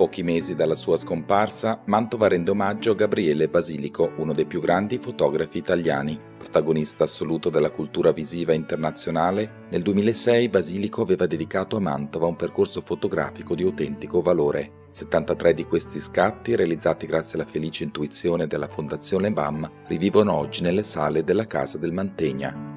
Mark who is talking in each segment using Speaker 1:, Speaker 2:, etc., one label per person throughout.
Speaker 1: pochi mesi dalla sua scomparsa, Mantova rende omaggio a Gabriele Basilico, uno dei più grandi fotografi italiani. Protagonista assoluto della cultura visiva internazionale, nel 2006 Basilico aveva dedicato a Mantova un percorso fotografico di autentico valore. 73 di questi scatti, realizzati grazie alla felice intuizione della Fondazione BAM, rivivono oggi nelle sale della Casa del Mantegna.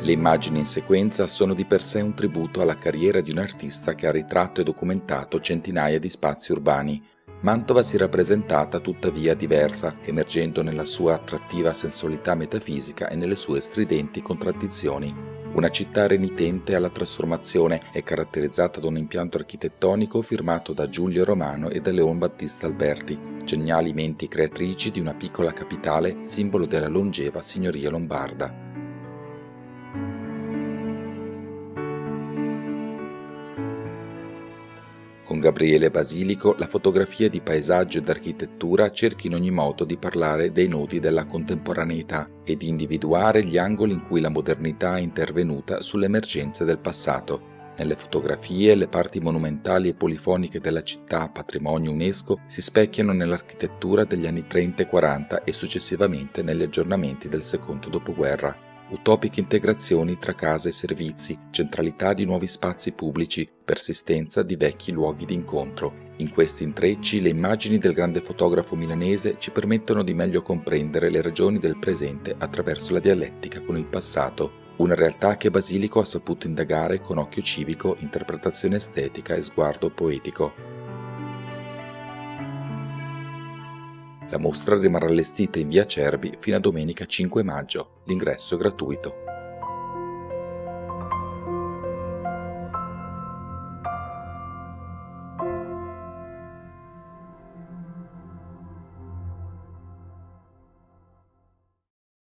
Speaker 1: Le immagini in sequenza sono di per sé un tributo alla carriera di un artista che ha ritratto e documentato centinaia di spazi urbani. Mantova si è rappresentata tuttavia diversa, emergendo nella sua attrattiva sensualità metafisica e nelle sue stridenti contraddizioni. Una città renitente alla trasformazione è caratterizzata da un impianto architettonico firmato da Giulio Romano e da Leon Battista Alberti, geniali menti creatrici di una piccola capitale, simbolo della longeva signoria lombarda. Con Gabriele Basilico la fotografia di paesaggio ed architettura cerca in ogni modo di parlare dei nodi della contemporaneità e di individuare gli angoli in cui la modernità è intervenuta sulle emergenze del passato. Nelle fotografie le parti monumentali e polifoniche della città, patrimonio UNESCO, si specchiano nell'architettura degli anni 30 e 40 e successivamente negli aggiornamenti del secondo dopoguerra. Utopiche integrazioni tra casa e servizi, centralità di nuovi spazi pubblici, persistenza di vecchi luoghi di incontro. In questi intrecci le immagini del grande fotografo milanese ci permettono di meglio comprendere le ragioni del presente attraverso la dialettica con il passato, una realtà che Basilico ha saputo indagare con occhio civico, interpretazione estetica e sguardo poetico. La mostra rimarrà allestita in via Cerbi fino a domenica 5 maggio. L'ingresso è gratuito.